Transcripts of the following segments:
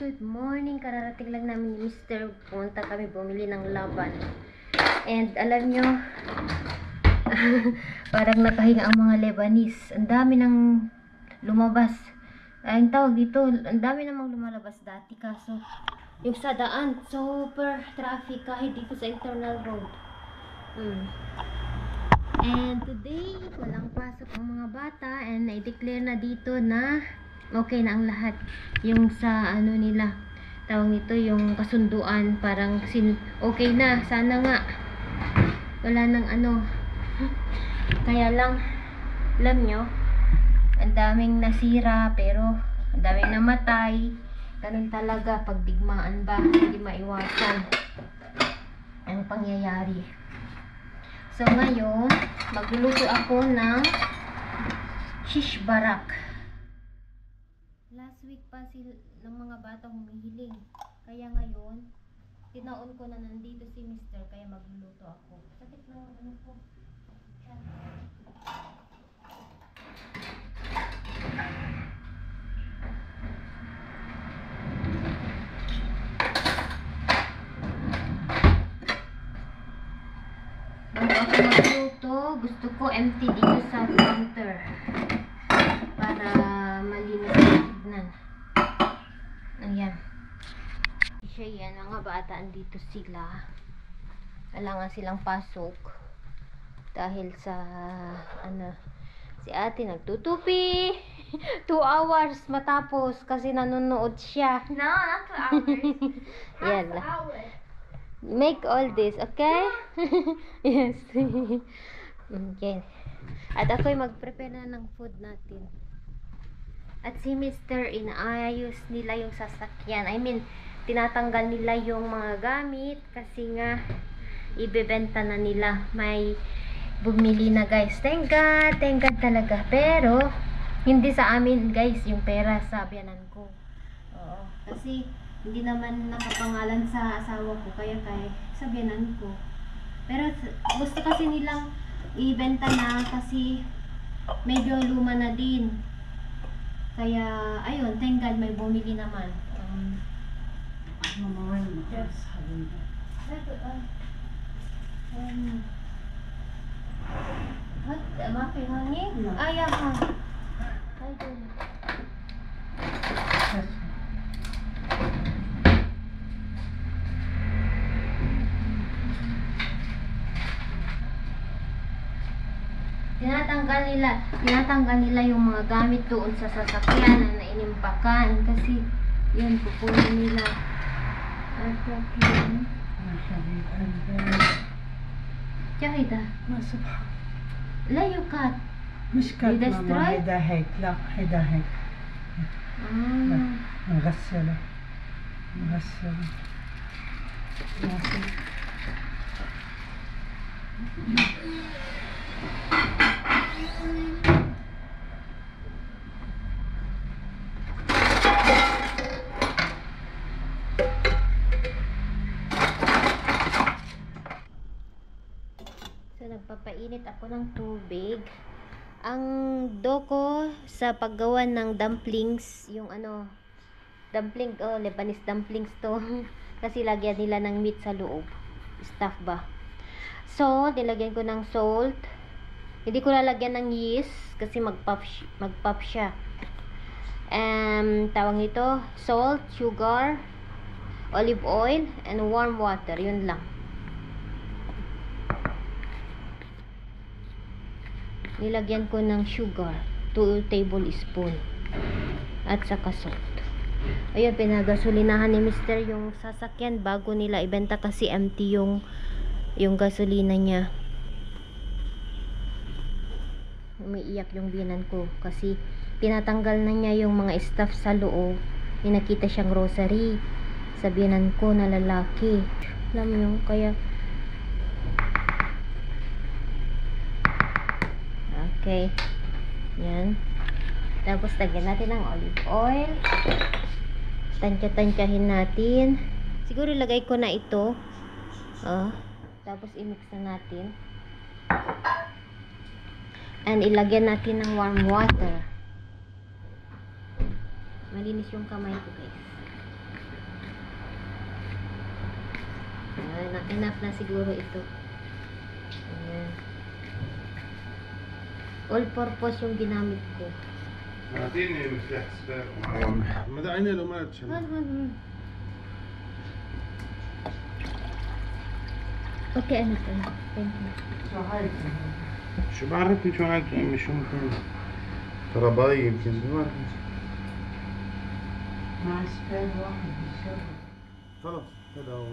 Good morning. Kararating lang namin ni Mr. Punta kami bumili ng laban. And alam nyo, parang nakahinga ang mga Lebanese. Ang dami nang lumabas. Ang tawag dito, ang dami namang lumalabas dati. Kaso, yung sa daan, super traffic kahit dito sa internal road. And today, walang pasok ang mga bata. And i-declare na dito na okay na ang lahat. Yung sa ano nila, tawag nito yung kasunduan, parang okay na, sana nga wala nang ano. Kaya lang, alam nyo, ang daming nasira, pero ang daming namatay. Ganun talaga pag digmaan ba, hindi maiwasan ang pangyayari. So ngayon, magluluto ako ng shish barak. Last week pa ng mga bata humihiling. Kaya ngayon, tinaon ko na nandito si Mr. Kaya magluluto ako. Sakit lang ano ko. Bago ako magluto, gusto ko empty dito sa counter. Para malinis ang tignan. Ayan. Siya yan. Mga bata andito sila. Kailangan silang pasok. Dahil sa ano, si ate nagtutupi. 2 hours matapos kasi nanonood siya. No, not 2 hours. Yan. Half hour. Make all this, okay? Yes. Okay. At ako'y mag-prepare na ng food natin. At si Mr. inaayos nila yung sasakyan. I mean, tinatanggal nila yung mga gamit kasi nga ibebenta na nila. May bumili na guys. Thank God talaga. Pero hindi sa amin guys yung pera, sa biyanan ko. Oo. Kasi hindi naman nakapangalan sa asawa ko, kaya sa biyanan ko. Pero gusto kasi nilang ibenta na kasi medyo luma na din. Kaya, ayun, thank God may bumili naman. Yes. What? Mapi hangin? Ayaw ha. Ayun. Tinatanggal nila yung mga gamit doon sa sasakyan na nainimbakan kasi yun, pupunin nila. Jahida, لا يقات مش كات ماما، هيدا هيك، لا هيدا هيك. مغسلة ماشي. So, nagpapainit ako ng tubig. Ang doko sa paggawa ng dumplings, yung ano, dumpling, Lebanese dumplings to. Kasi lagyan nila ng meat sa loob. Stuff ba? So, nilagyan ko ng salt. Hindi ko lalagyan ng yeast kasi mag-puff siya. Tawag nito, salt, sugar, olive oil, and warm water. Yun lang. Nilagyan ko ng sugar, 2 tablespoon. At saka salt. Ayun, pinagasolinahan ni Mr. yung sasakyan bago nila ibenta kasi empty yung gasolina niya. Umiiyak yung biyanan ko kasi tinatanggal na niya yung mga stuff sa loob. May nakita siyang grocery sa biyanan ko na lalaki. Alam mo yung kaya okay. Yan. Tapos lagyan natin ng olive oil. Tansya-tansyahin natin. Siguro ilagay ko na ito. Tapos i-mix na natin. And ilagyan natin ng warm water. Malinis yung kamay ko guys. Enough na siguro ito. Ayan. All purpose yung ginamit ko. اعطيني مفتاح سبير ما دعينا له ما تشم Okay, enough. Thank you. شو بعرفني شو عاد امي شو ممكن ترى باي يمكن ما بعرف مع سبير واحد بالشغل. خلص هذا هو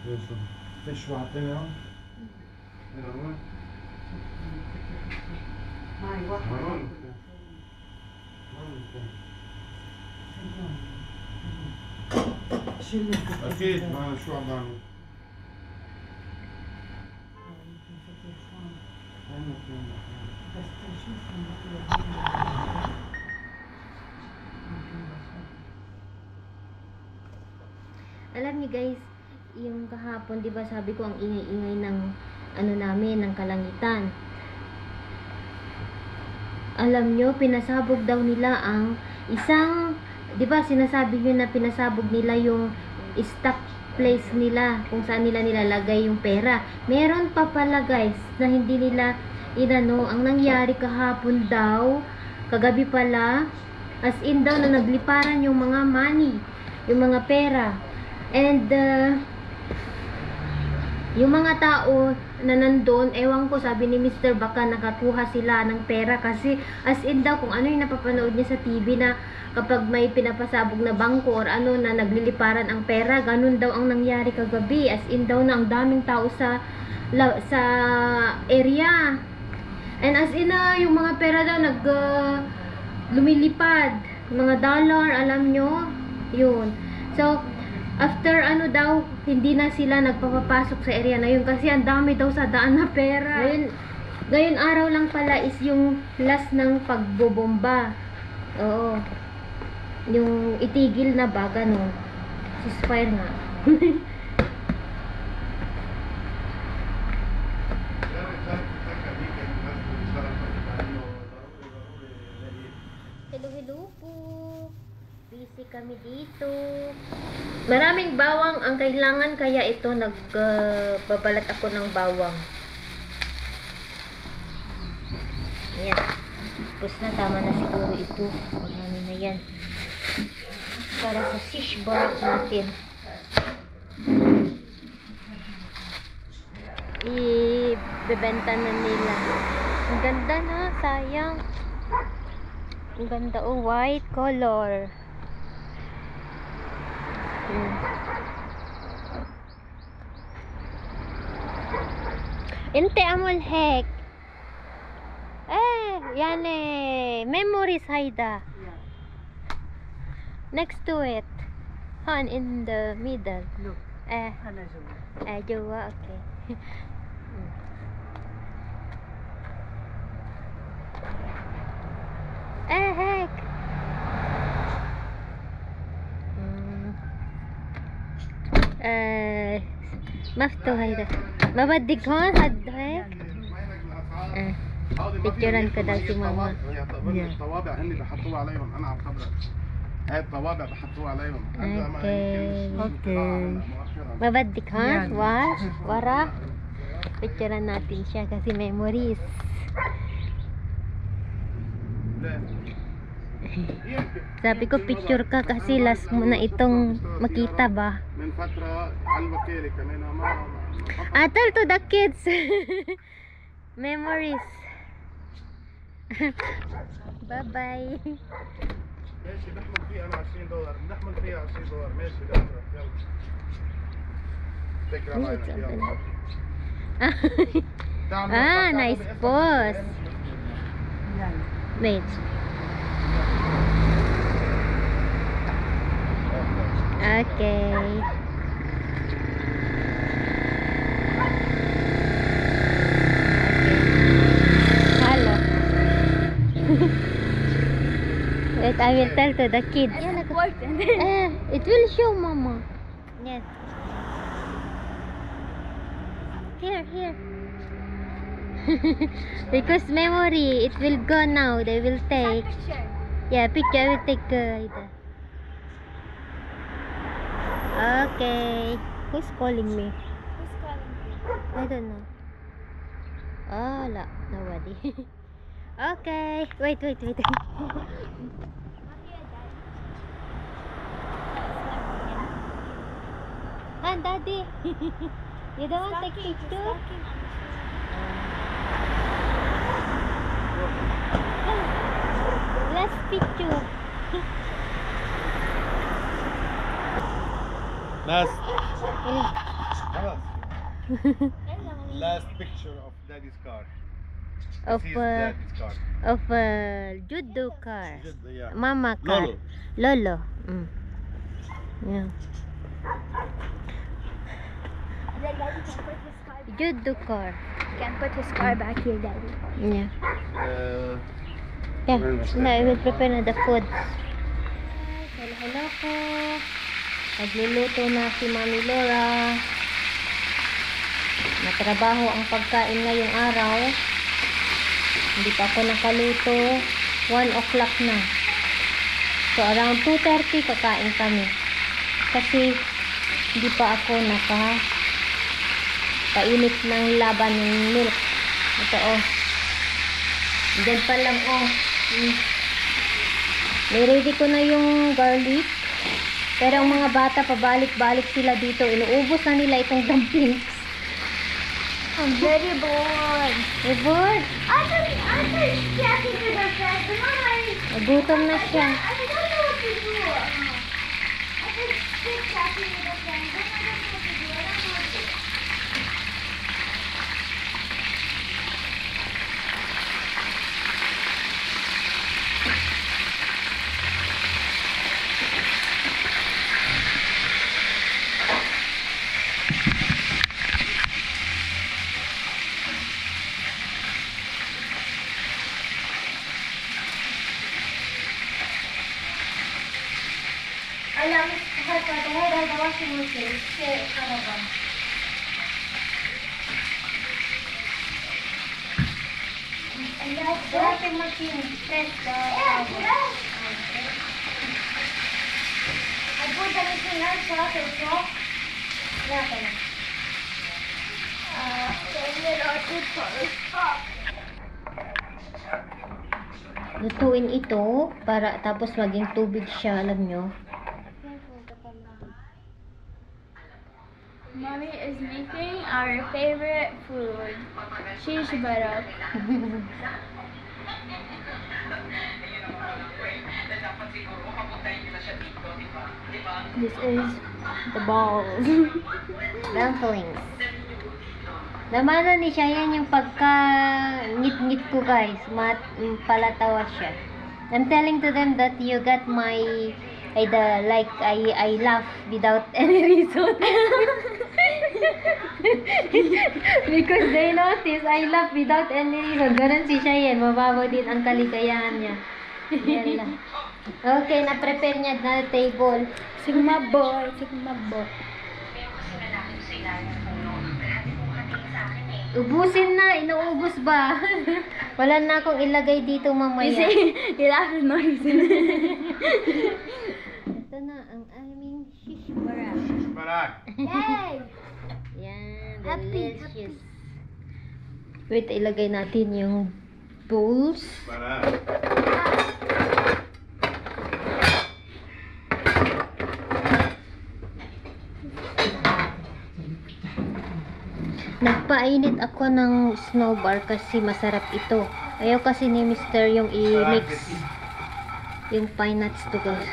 يوصل فيش واحد ثاني هون هذا هو هاي واحد. هون اكيد ما شو عم بعمل بس تشوف Alam niyo guys, yung kahapon, di ba sabi ko ang ingay-ingay ng ano namin, ng kalangitan. Alam nyo, pinasabog daw nila ang isang, di ba sinasabi nyo na pinasabog nila yung stock place nila, kung saan nila nilalagay yung pera. Meron pa pala guys, na hindi nila inano, ang nangyari kahapon daw, kagabi pala, as in daw na nagliparan yung mga money, yung mga pera. And, yung mga tao na nandun, ewan ko, sabi ni Mr. baka nakakuha sila ng pera kasi as in daw, kung ano yung napapanood niya sa TV na kapag may pinapasabog na bangko or ano na nagliliparan ang pera, ganun daw ang nangyari kagabi. As in daw na ang daming tao sa area. And as in na, yung mga pera daw lumilipad. Mga dollar, alam nyo? Yun. So, after ano daw, hindi na sila nagpapapasok sa area na yun kasi ang dami daw sa daan na pera. Ngayon araw lang pala is yung last ng pagbobomba. Oo. Yung itigil na ba, ganun. Ceasefire nga. Hello po. Busy kami dito. Maraming bawang ang kailangan kaya ito nagbabalat ako ng bawang. Ayan. Tapos na, tama na siguro ito. Marami na yan. Para sa fish barak natin. Ibebenta na nila. Ang ganda na, sayang. Ang ganda, oh, white color. انت عمل هيك يعني memories هيدا next to it هون in the middle Look, أنا جوا. جوا اوكي هيك مفتوح هيدا ما بدك هون هاد هيك بيكتورن كده شي ماما الطوابع هن بحطوها عليهم انا عم خبرك هاي الطوابع بحطوها عليهم Okay. ما بدك هون واش ورا picturean natin siya kasi memories. Sabi ko picture ka kasi last mo na itong makita ba. Tell to the kids. Memories. Bye bye. ماشي بحمل فيها انا $20 بنحمل فيها $20 ماشي يلا فكرة معنا nice pose. Wait. Okay. Hello. Wait, I will tell to the kids. It will show, Mama. Yes. Here. Because memory, it will go now. They will take. Yeah, picture. I will take. Okay. Who's calling me? Who's calling you? I don't know. Oh, la, nobody. Okay. Wait. Ah, daddy. You don't want to take picture? Last picture. Last picture of daddy's car. Of This is daddy's car. judo car. Yeah. Mama car. Lolo. Mm. Yeah. Judo car. Can't put his car back here, Daddy. Yeah. Uh, No, I will prepare na the food. Hello po. Nagluluto na si Mami Laura. Natrabaho ang pagkain ngayong araw. Hindi pa ako nakaluto. 1 o'clock na. So around 2:30 kakain kami. Kasi hindi pa ako painit ng laban ng milk. Ito oh. Diyan pa lang oh. Niready ko na yung garlic. Pero ang mga bata pabalik-balik sila dito. Inuubos na nila itong dumplings. I'm very bored. You're bored? After chatting with our friends, Nagutom na siya. I don't know what to do. After chatting with our friends, I don't know what to do. I don't know what to do. Alam mo, kahit dahil the washing machine, kasi ano ba? The washing machine press the towel. I put the machine also, so wala ka na. Lutuin ito para tapos maging tubig siya, alam nyo. Mommy is making our favorite food, shish barak. This is the balls. Dumplings. Namana ni siya yan yung pagka ngit-ngit ko guys. Palatawa siya. I'm telling to them that you got my I laugh without any reason. Because they notice I laugh without any reason. Ganun si Cheyenne. Mababaw din ang kaligayahan niya. Yan lang. Okay, na-prepare niya na table. Sigma boy, Sigma boy. Ubusin na, inuubos ba? Wala na akong ilagay dito mamaya. You see, you laugh with no reason. Ito na ang aming shish barak. Barak. Yay! Yan, Happy, delicious. Wait, ilagay natin yung bowls. Barak. Nagpainit ako ng snow bar kasi masarap ito. Ayaw kasi ni Mr. yung i-mix yung pine nuts to guys.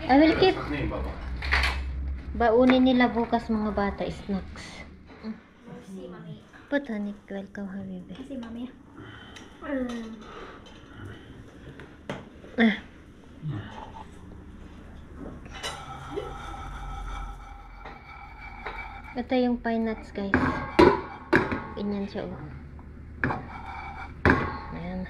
I will keep. Baunin nila bukas mga bata snacks. Put honey, welcome habibi. Kasi mami. Ah. Ito yung pine nuts guys. Ganyan siya oh. Ayan.